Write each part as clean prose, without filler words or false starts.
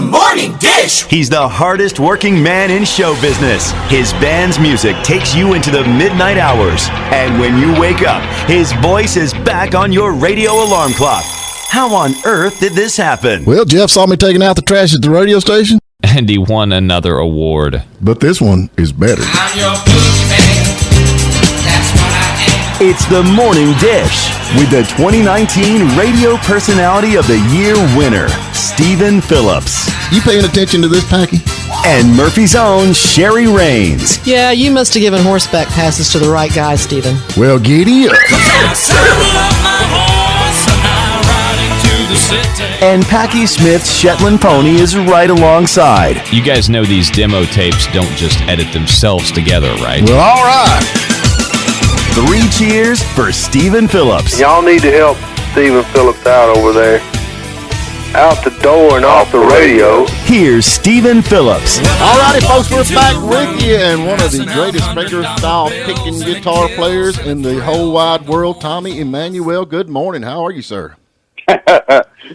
Morning Dish. He's the hardest working man in show business. His band's music takes you into the midnight hours. And when you wake up, his voice is back on your radio alarm clock. How on earth did this happen? Well, Jeff saw me taking out the trash at the radio station. And he won another award. But this one is better. I'm your boogeyman. That's what I am. It's the Morning Dish with the 2019 Radio Personality of the Year winner, Stephen Phillips. You paying attention to this, Packy? And Murphy's own Sherry Raines. Yeah, you must have given horseback passes to the right guy, Stephen. Well, giddy up. And Packy Smith's Shetland pony is right alongside. You guys know these demo tapes don't just edit themselves together, right? Well, all right. 3 cheers for Stephen Phillips. Y'all need to help Stephen Phillips out over there. Out the door and off the radio. Here's Stephen Phillips. All righty, folks, we're back with you. And one of the greatest finger-style picking guitar players in the whole wide world, Tommy Emmanuel. Good morning. How are you, sir?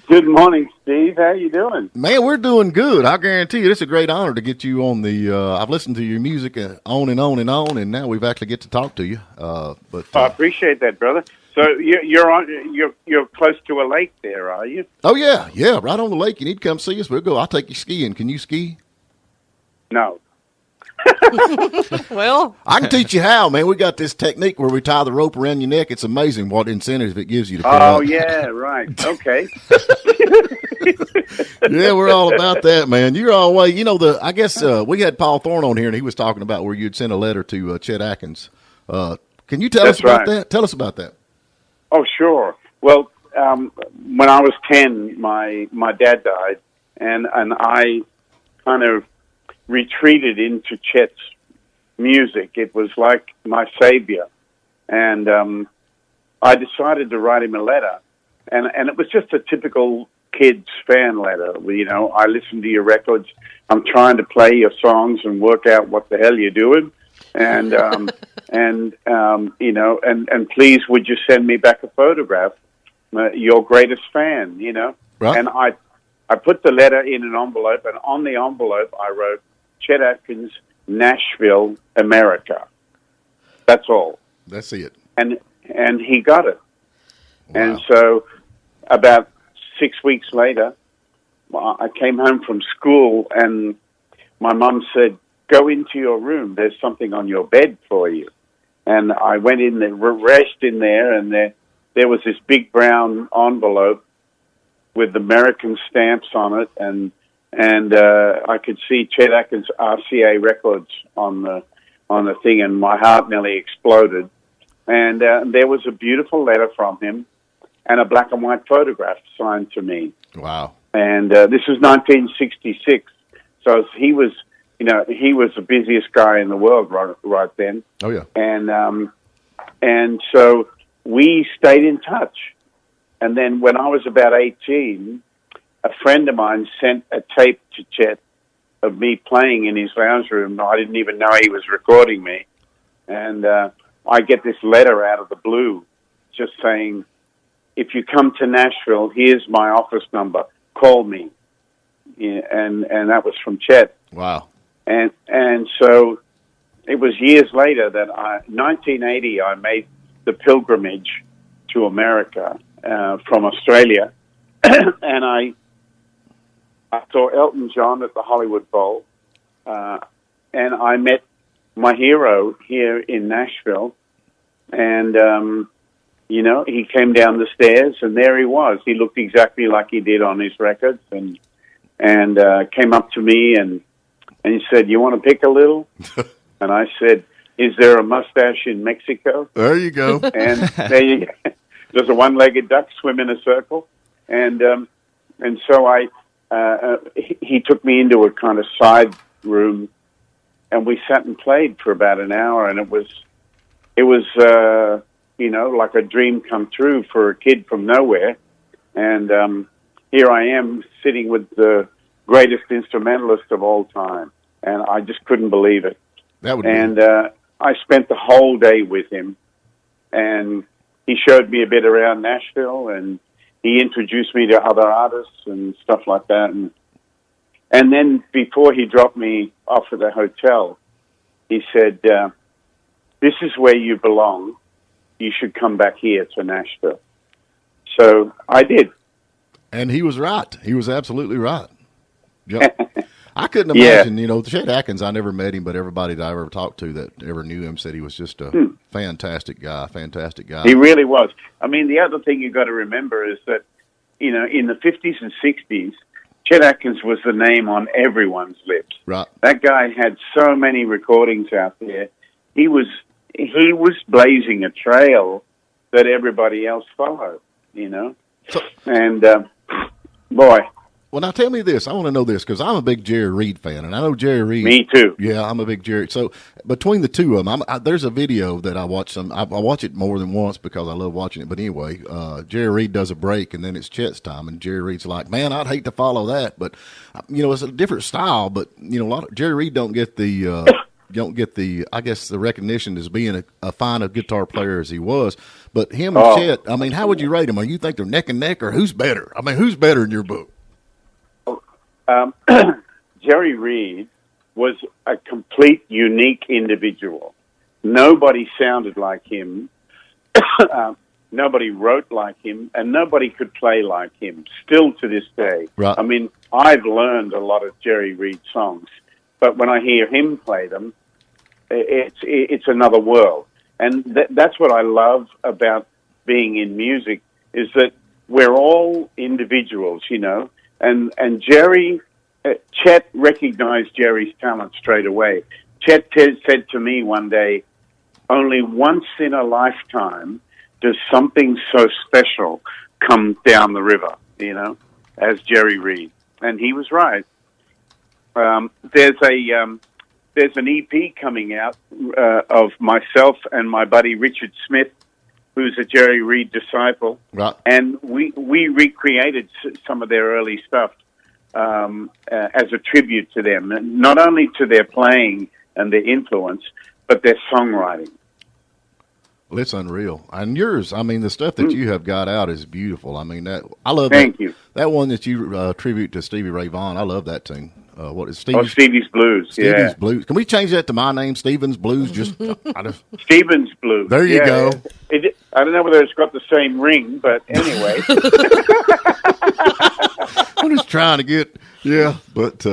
Good morning, Steve. How you doing? Man, we're doing good. I guarantee you, it's a great honor to get you on the. I've listened to your music on and on and on, and now we've actually get to talk to you. But I appreciate that, brother. So you're close to a lake there, are you? Oh yeah, right on the lake. You need to come see us. We'll go. I'll take you skiing. Can you ski? No. Well, I can teach you how, man. We got this technique where we tie the rope around your neck. It's amazing what incentives it gives you to come Oh up. yeah, right. Okay. Yeah, we're all about that, man. You're always, I guess we had Paul Thorne on here, and he was talking about where you'd sent a letter to Chet Atkins. Can you tell us about that? Tell us about that. Oh, sure. Well, when I was 10, my dad died, and I kind of retreated into Chet's music. It was like my savior. And I decided to write him a letter. And it was just a typical kid's fan letter. I listen to your records. I'm trying to play your songs and work out what the hell you're doing. And, and please, would you send me back a photograph? Your greatest fan, Right. And I put the letter in an envelope, and on the envelope I wrote, Chet Atkins, Nashville, America. That's all. That's it. And he got it. Wow. And so about 6 weeks later, I came home from school, and my mom said, go into your room. There's something on your bed for you. And I went in there, rushed in there, and there was this big brown envelope with American stamps on it, and I could see Chet Atkins RCA Records on the thing, and my heart nearly exploded. And there was a beautiful letter from him, and a black and white photograph signed to me. Wow! And this was 1966, so he was the busiest guy in the world right then. Oh yeah. And so we stayed in touch. And then when I was about 18, a friend of mine sent a tape to Chet of me playing in his lounge room. I didn't even know he was recording me. And I get this letter out of the blue just saying, if you come to Nashville, here's my office number. Call me. Yeah, and that was from Chet. Wow. And so it was years later that 1980, I made the pilgrimage to America from Australia. And I saw Elton John at the Hollywood Bowl, and I met my hero here in Nashville, and, he came down the stairs, and there he was. He looked exactly like he did on his records, and came up to me, and he said, you want to pick a little? And I said, is there a mustache in Mexico? There you go. And there you go. There's a one-legged duck swim in a circle. And so he took me into a kind of side room, and we sat and played for about an hour, and it was like a dream come true for a kid from nowhere. And here I am sitting with the greatest instrumentalist of all time, and I just couldn't believe it. I spent the whole day with him, and he showed me a bit around Nashville, and he introduced me to other artists and stuff like that. And And then before he dropped me off at the hotel, he said, "This is where you belong. You should come back here to Nashville." So I did. And he was right. He was absolutely right. Yeah. I couldn't imagine, Chet Atkins, I never met him, but everybody that I ever talked to that ever knew him said he was just a fantastic guy. He really was. I mean, the other thing you got to remember is that, in the 50s and 60s, Chet Atkins was the name on everyone's lips. Right. That guy had so many recordings out there. He was blazing a trail that everybody else followed, So, and boy. Well, now tell me this. I want to know this because I'm a big Jerry Reed fan, and I know Jerry Reed. Me too. Yeah, I'm a big Jerry. So between the two of them, there's a video that I watch. I watch it more than once because I love watching it. But anyway, Jerry Reed does a break, and then it's Chet's time, and Jerry Reed's like, "Man, I'd hate to follow that, but it's a different style. But Jerry Reed don't get the I guess the recognition as being a fine a guitar player as he was. But him and Chet, I mean, how would you rate them? Or you think they're neck and neck, or who's better? I mean, who's better in your book? Jerry Reed was a complete, unique individual. Nobody sounded like him. Nobody wrote like him, and nobody could play like him. Still to this day. Right. I mean, I've learned a lot of Jerry Reed songs, but when I hear him play them, it's another world. And that's what I love about being in music, is that we're all individuals, And Chet recognized Jerry's talent straight away. Chet said to me one day, "Only once in a lifetime does something so special come down the river, as Jerry Reed." And he was right. There's an EP coming out of myself and my buddy Richard Smith, who's a Jerry Reed disciple. Right. And we recreated some of their early stuff as a tribute to them, not only to their playing and their influence, but their songwriting. Well, it's unreal. And yours, I mean, the stuff that you have got out is beautiful. I mean, I love Thank you. That one that you tribute to Stevie Ray Vaughan. I love that tune. What is Stevie's? Stevie's Blues. Stevie's Blues. Can we change that to my name, Stevens Blues? Stevens Blues. There you go. I don't know whether it's got the same ring, but anyway. I'm just trying to get, but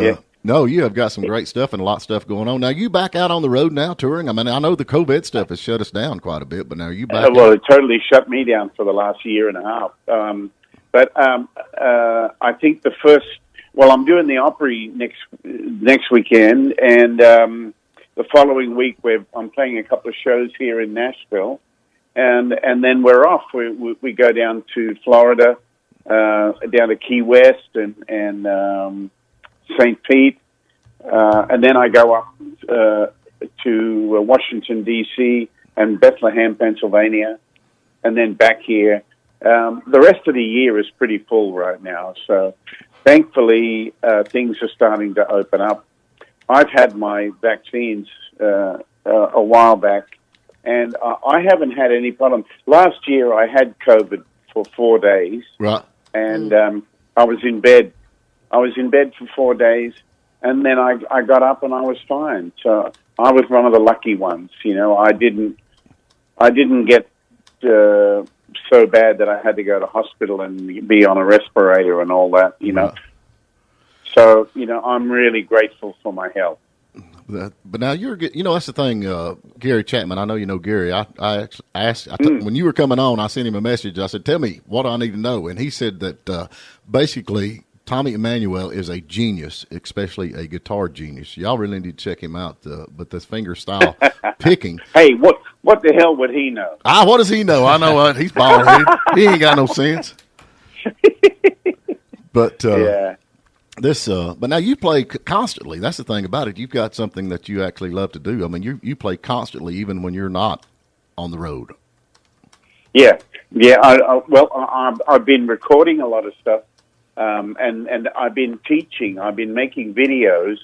no, you have got some great stuff and a lot of stuff going on. Now, you back out on the road now touring? I mean, I know the COVID stuff has shut us down quite a bit, but now you back Well, it totally shut me down for the last year and a half. But I think I'm doing the Opry next weekend, and the following week I'm playing a couple of shows here in Nashville, and then we're off. We go down to Florida, down to Key West and St. Pete, and then I go up to Washington, D.C. and Bethlehem, Pennsylvania, and then back here. The rest of the year is pretty full right now, so thankfully things are starting to open up. I've had my vaccines a while back, and I haven't had any problem. Last year I had COVID for 4 days, right, and I was in bed. I was in bed for 4 days, and then I got up and I was fine. So I was one of the lucky ones. I didn't get so bad that I had to go to hospital and be on a respirator and all that. Right. So I'm really grateful for my health. But now that's the thing, Gary Chapman. I know you know Gary. I asked when you were coming on. I sent him a message. I said, "Tell me what I need to know," and he said that basically Tommy Emmanuel is a genius, especially a guitar genius. Y'all really need to check him out. But the finger style picking. Hey, what the hell would he know? What does he know? I know he's bald headed. He ain't got no sense. But yeah. But now you play constantly. That's the thing about it. You've got something that you actually love to do. I mean, you play constantly, even when you're not on the road. Yeah. I've been recording a lot of stuff, and I've been teaching. I've been making videos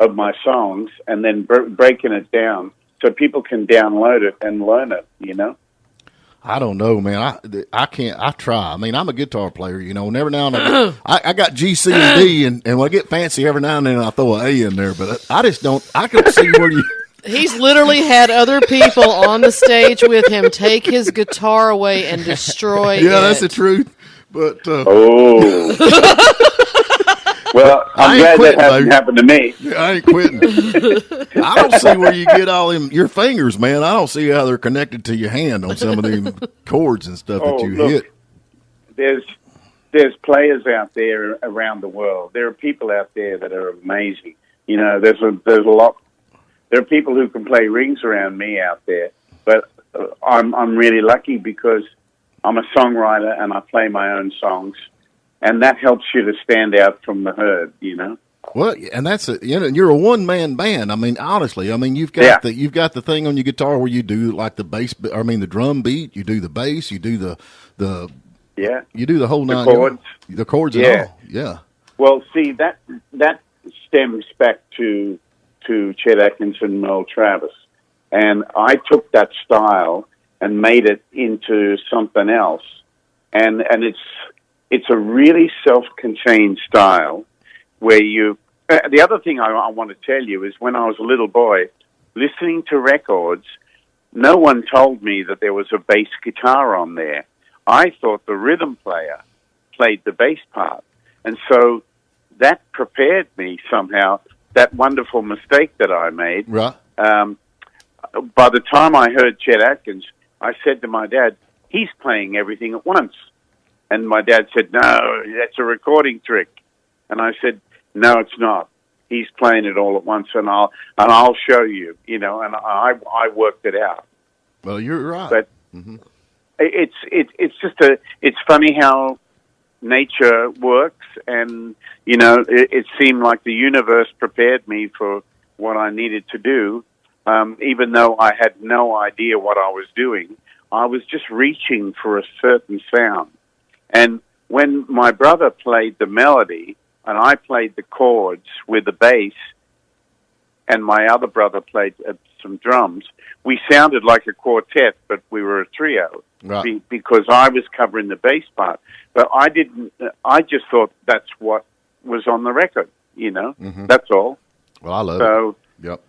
of my songs and then breaking it down so people can download it and learn it. I don't know, man. I can't. I try. I mean, I'm a guitar player, and every now and then I got G, C, and D, and when I get fancy, every now and then I throw an A in there. But I just don't. I can see where you. He's literally had other people on the stage with him take his guitar away and destroy it. Yeah, that's the truth. But oh, well, I'm glad that hasn't happened to me. I ain't quitting. I don't see where you get all them your fingers, man. I don't see how they're connected to your hand on some of them chords and stuff that you hit. There's players out there around the world. There are people out there that are amazing. There's a lot. There are people who can play rings around me out there, but I'm really lucky because I'm a songwriter and I play my own songs, and that helps you to stand out from the herd. Well, and that's you're a one man band. I mean, honestly, you've got the thing on your guitar where you do like the bass. I mean, the drum beat. You do the bass. You do the You do the whole nine chords. The chords and all. Yeah. Well, see that stems back to Chet Atkins and Merle Travis, and I took that style and made it into something else, and it's a really self-contained style where you. The other thing I want to tell you is when I was a little boy, listening to records, no one told me that there was a bass guitar on there. I thought the rhythm player played the bass part, and so that prepared me somehow. That wonderful mistake that I made. Right. By the time I heard Chet Atkins, I said to my dad, "He's playing everything at once." And my dad said, "No, that's a recording trick." And I said, "No, it's not. He's playing it all at once, and I'll show you." And I worked it out. Well, you're right. But it's funny how nature works, and it seemed like the universe prepared me for what I needed to do, even though I had no idea what I was doing. I was just reaching for a certain sound, and when my brother played the melody and I played the chords with the bass, and my other brother played some drums, we sounded like a quartet, but we were a trio. Right. Because I was covering the bass part. But I didn't. I just thought that's what was on the record. Mm-hmm. That's all. Well, I love it. Yep.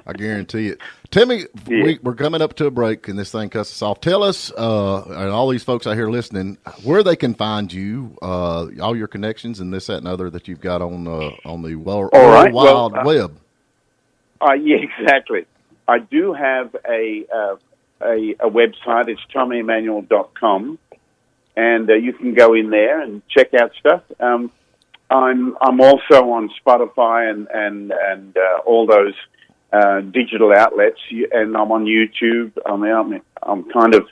I guarantee it. Timmy, we're coming up to a break, and this thing cuts us off. Tell us, and all these folks out here listening, where they can find you, all your connections, and this, that, and other that you've got on the World Wide Web. Yeah, exactly. I do have a website. It's TommyEmmanuel.com, and you can go in there and check out stuff. I'm also on Spotify and all those digital outlets, and I'm on YouTube. I'm kind of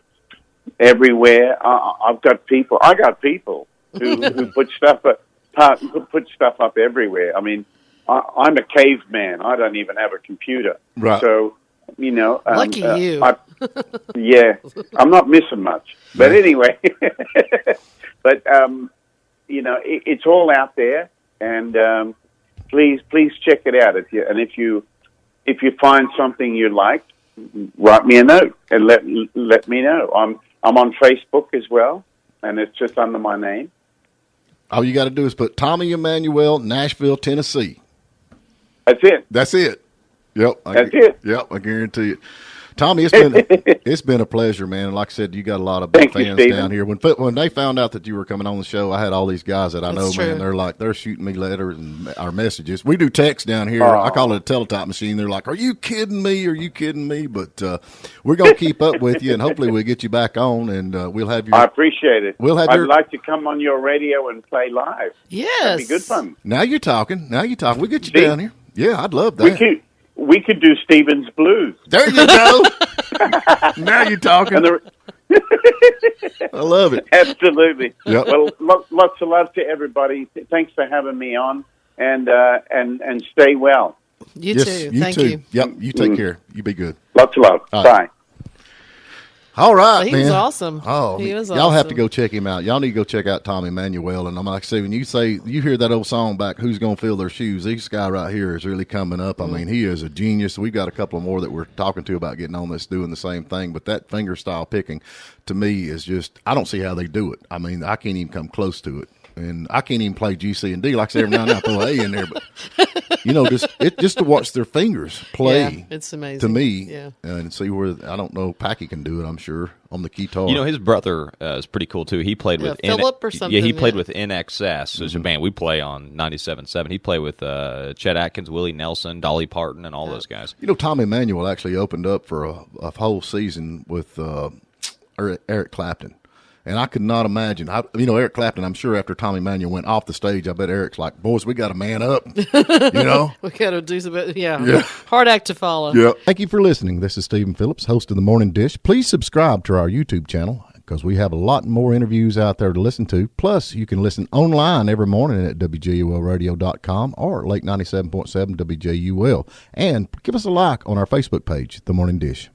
everywhere. I got people who put stuff up everywhere. I mean, I'm a caveman. I don't even have a computer. Right. So, lucky you. I'm not missing much. But anyway, it's all out there, and please check it out. If you find something you like, write me a note and let me know. I'm on Facebook as well, and it's just under my name. All you got to do is put Tommy Emmanuel, Nashville, Tennessee. That's it. Yep. That's it. Yep, I guarantee it. Tommy, it's been a pleasure, man. And like I said, you got a lot of big fans down here. When they found out that you were coming on the show, I had all these guys that I know, man. They're shooting me letters and our messages. We do text down here. I call it a teletype machine. They're like, "Are you kidding me? Are you kidding me?" But we're gonna keep up with you, and hopefully we'll get you back on, and we'll have you. I appreciate it. I'd like to come on your radio and play live. Yes, that'd be good fun. Now you're talking. We'll get you down here. Yeah, I'd love that. We could do Stevens Blues. There you go. Now you're talking. I love it. Absolutely. Yep. Well, lots of love to everybody. Thanks for having me on, and stay well. You too. Thank you. Yep. You take care. You be good. Lots of love. Bye. All right, He man. was awesome. Oh, He was y'all have to awesome. go check him out. Y'all need to go check out Tom Emmanuel. And I'm like, say, when you hear that old song back, "Who's Gonna Fill Their Shoes?" This guy right here is really coming up. I mean, he is a genius. We've got a couple of more that we're talking to about getting on this, doing the same thing. But that finger style picking, to me, is just, I don't see how they do it. I mean, I can't even come close to it. And I can't even play G, C, and D. Like I say, every now and then I throw an A in there, but just to watch their fingers play. Yeah, it's amazing to me. Yeah, and see where, I don't know, Packy can do it. I'm sure on the guitar. His brother is pretty cool too. He played with Phillips or something. Yeah, he played with NXS. As a band, we play on 97.7. He played with Chet Atkins, Willie Nelson, Dolly Parton, and all those guys. Tom Emmanuel actually opened up for a whole season with Eric Clapton. And I could not imagine. Eric Clapton, I'm sure after Tom Emmanuel went off the stage, I bet Eric's like, boys, we got to man up. we got to do some. Yeah, hard act to follow. Yeah. Thank you for listening. This is Stephen Phillips, host of The Morning Dish. Please subscribe to our YouTube channel because we have a lot more interviews out there to listen to. Plus, you can listen online every morning at WJULradio.com or Lake 97.7 WJUL. And give us a like on our Facebook page, The Morning Dish.